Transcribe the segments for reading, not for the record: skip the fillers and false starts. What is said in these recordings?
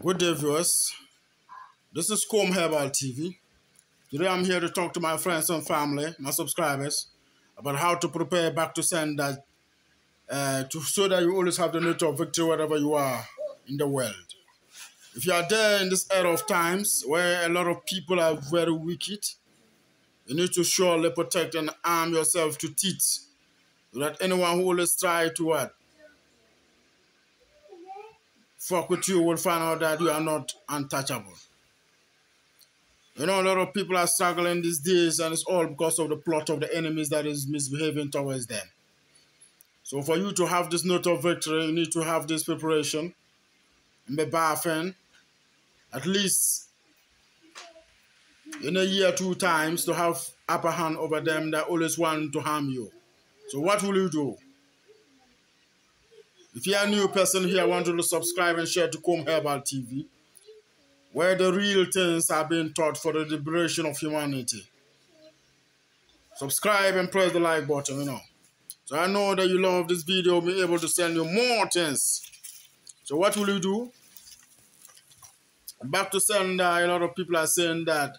Good day, viewers. This is Comb Herbal TV. Today I'm here to talk to my friends and family, my subscribers, about how to prepare back to send that so that you always have the note of victory wherever you are in the world. If you are there in this era of times where a lot of people are very wicked, you need to surely protect and arm yourself to teeth so that anyone who always try to fuck with you will find out that you are not untouchable. You know, a lot of people are struggling these days, and it's all because of the plot of the enemies that is misbehaving towards them. So for you to have this note of victory, you need to have this preparation and be bathing at least in a year 2 times to have upper hand over them that always want to harm you. So what will you do? If you are a new person here, I want you to subscribe and share to Comb Herbal TV, where the real things are being taught for the liberation of humanity. Subscribe and press the like button, So I know that you love this video, I'll be able to send you more things. So what will you do? Back to sender, a lot of people are saying that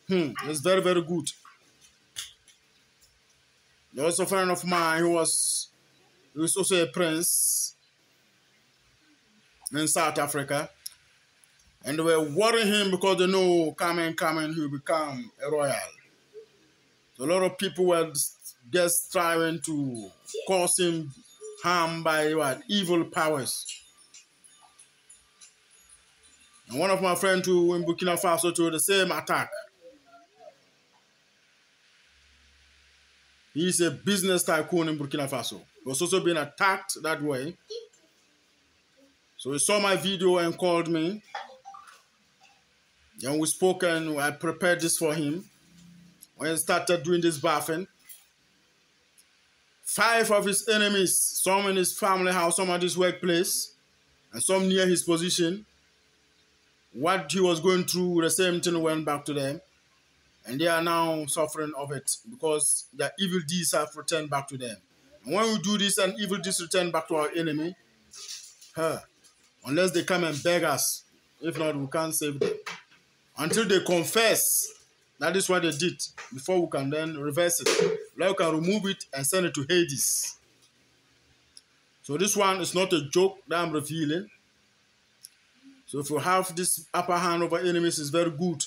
it's very, very good. There was a friend of mine who was also a prince in South Africa. And they were worrying him because they know coming, he will become a royal. So a lot of people were just trying to cause him harm by evil powers. And one of my friends too in Burkina Faso to the same attack. He's a business tycoon in Burkina Faso. He was also being attacked that way. So he saw my video and called me. And we spoke and I prepared this for him. When he started doing this bathing, 5 of his enemies, some in his family house, some at his workplace, and some near his position, what he was going through, the same thing went back to them. And they are now suffering of it because their evil deeds have returned back to them. And when we do this and evil deeds return back to our enemy, unless they come and beg us, if not, we can't save them. Until they confess that is what they did, before we can then reverse it. Like we can remove it and send it to Hades. So this one is not a joke that I'm revealing. So if you have this upper hand over enemies, it's very good.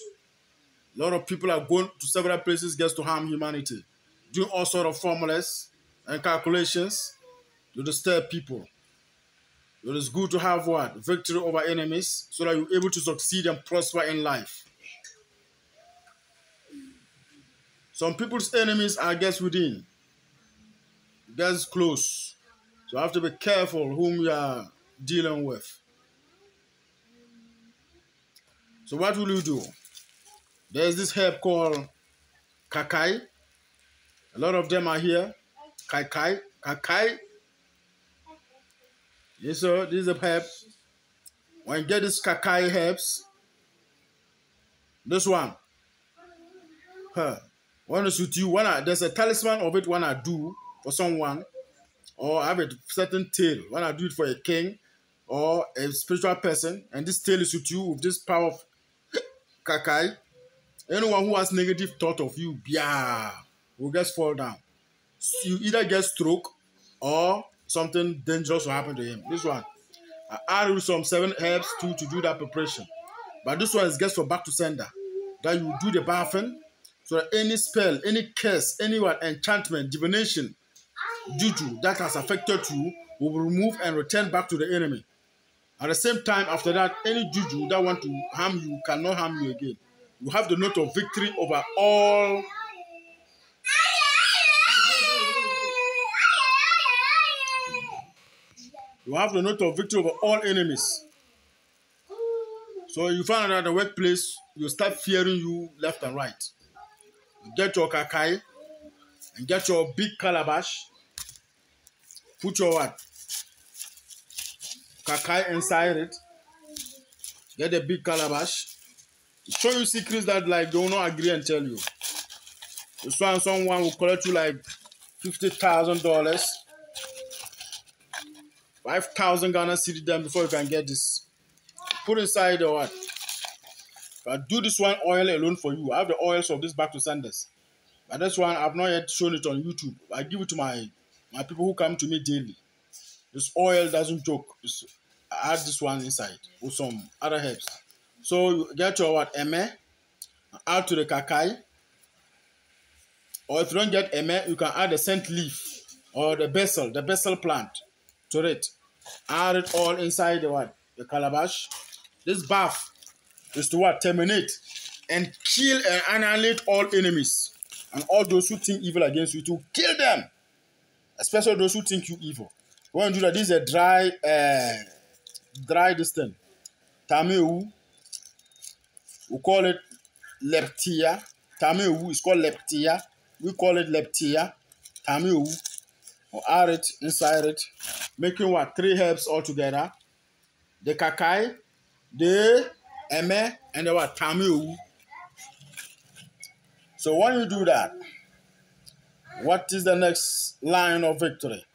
A lot of people are going to several places just to harm humanity, doing all sorts of formulas and calculations to disturb people. It is good to have victory over enemies so that you're able to succeed and prosper in life. Some people's enemies are just within, just close. So you have to be careful whom you are dealing with. So what will you do? There's this herb called Kaikai. A lot of them are here. Kaikai. Yes, sir. This is a herb. When you get this Kaikai herbs, this one. When it's with you, there's a talisman of it when I do for someone, or I have a certain tale when I do it for a king or a spiritual person, and this tale is with you with this power of Kaikai. Anyone who has negative thought of you, will just fall down. You either get stroke or something dangerous will happen to him. This one, I added some 7 herbs to do that preparation. But this one is just for back to sender. That you do the bathing, so that any spell, any curse, any enchantment, divination, juju that has affected you will remove and return back to the enemy. At the same time, after that, any juju that want to harm you cannot harm you again. You have the note of victory over all. You have the note of victory over all enemies. So you find out at the workplace, you start fearing you left and right. Get your Kaikai and get your big calabash. Put your Kaikai inside it. Get a big calabash. Show you secrets that they will not agree and tell you. This one, someone will collect you like $50,000, 5,000 Ghana cedi then before you can get this. put inside the what? I do this one oil alone for you. I have the oils of this back to senders. But this one, I've not yet shown it on YouTube. I give it to my people who come to me daily. This oil doesn't joke. I add this one inside with some other herbs. So you get your what? Eme. Add to the Kaikai. Or if you don't get Eme, you can add the scent leaf or the basil plant to it. Add it all inside the what? The calabash. This bath is to what? Terminate and kill and annihilate all enemies and all those who think evil against you, to kill them, especially those who think you evil. When you do that, this is a dry this thing. Tameu, we call it leptia. Tameu is called leptia. We call it leptia. Tameu, or add it inside it, making what? 3 herbs all together. The Kaikai, the Eme, and the what? Tameu. So when you do that, what is the next line of victory?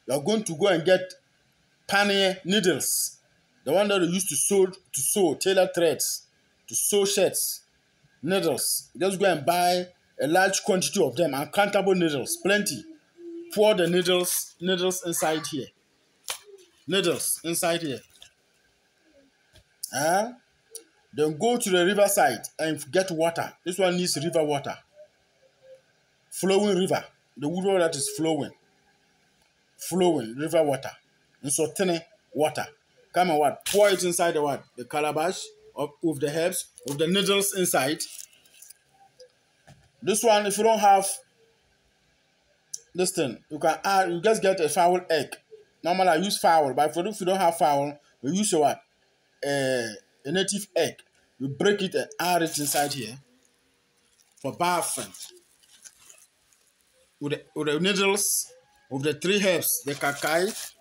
You're going to go and get pannier needles, the one that you used to sew tailor threads, to sew shirts, needles. Just go and buy a large quantity of them, uncountable needles, plenty. Pour the needles inside here. Needles inside here. Then go to the riverside and get water. This one needs river water. Flowing river. The river that is flowing. Flowing river water. And so tiny water. Come and what? Pour it inside the what? The calabash with the herbs, with the needles inside. This one, if you don't have this thing, you can add, you just get a fowl egg. Normally I use fowl, but if you don't have fowl, you use a what? A native egg. You break it and add it inside here for bathing. With the needles, with the 3 herbs, the Kaikai,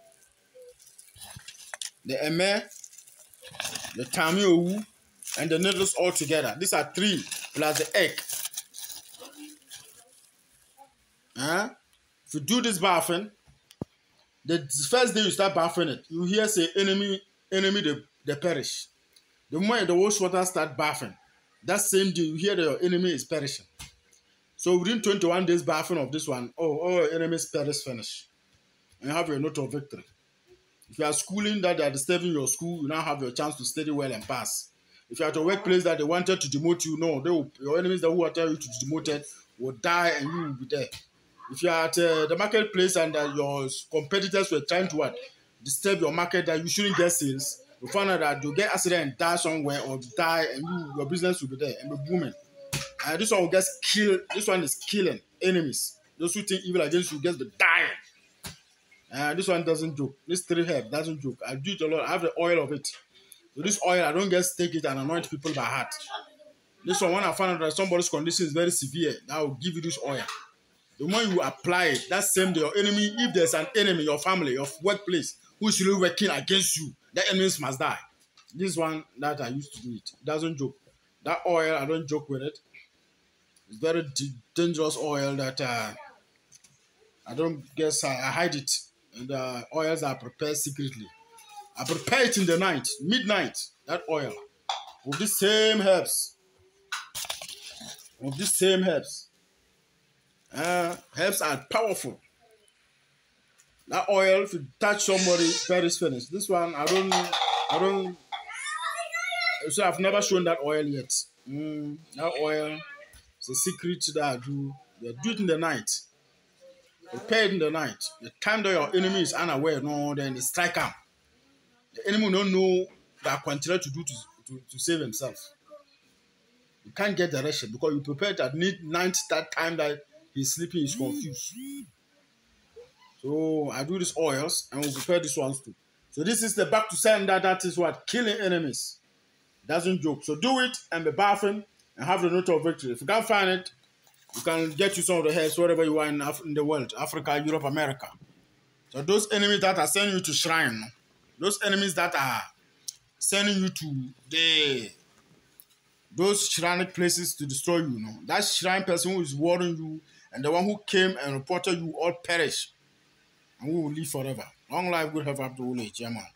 the Eme, the Tameu, and the needles all together. These are 3 plus the egg. If you do this bathing, the first day you start bathing it, you hear say enemy they perish. The moment the water start bathing, that same day you hear that your enemy is perishing. So within 21 days bathing of this one, all your enemies perish finish. And you have your note of victory. If you are schooling that they are disturbing your school, you now have your chance to study well and pass. If you are at a workplace that they wanted to demote you, no, your enemies that who are telling you to be demoted will die and you will be there. If you are at the marketplace and your competitors were trying to disturb your market that you shouldn't get sales, you find out that you'll get accident and die somewhere or die and your business will be there and be booming. This one will just kill. This one is killing enemies. Those who think evil against you just be dying. This one doesn't joke. This 3 herbs doesn't joke. I do it a lot. I have the oil of it. So this oil, I don't just take it and anoint people by heart. This one, when I find out that somebody's condition is very severe, I will give you this oil. The moment you apply it, that same day, your enemy, if there's an enemy, your family, your workplace, who is really working against you, that enemies must die. This one that I used to do it doesn't joke. That oil, I don't joke with it. It's very dangerous oil that I don't guess I hide it. And the oils are prepared secretly. I prepare it in the night, midnight, that oil, with these same herbs. With these same herbs. Herbs are powerful. That oil, if you touch somebody, perish finished. This one, I don't. So I've never shown that oil yet. That oil is a secret that I do. You do it in the night. Prepare it in the night. The time that your enemy is unaware, no, then they strike him. The enemy don't know that continue to do to save himself. You can't get direction because you prepared at night, that time that he's sleeping, he's confused. So I do these oils and we'll prepare these ones too. So this is the back to sender. That is what? Killing enemies. Doesn't joke. So do it and be bathing and have the note of victory. If you can't find it, you can get you some of the herbs wherever you are in the world. Africa, Europe, America. So those enemies that are sending you to shrine, those enemies that are sending you to those shrine places to destroy you, that shrine person who is warning you and the one who came and reported you all perish. And we will live forever. Long life, good health, up to old age. Yeah, man.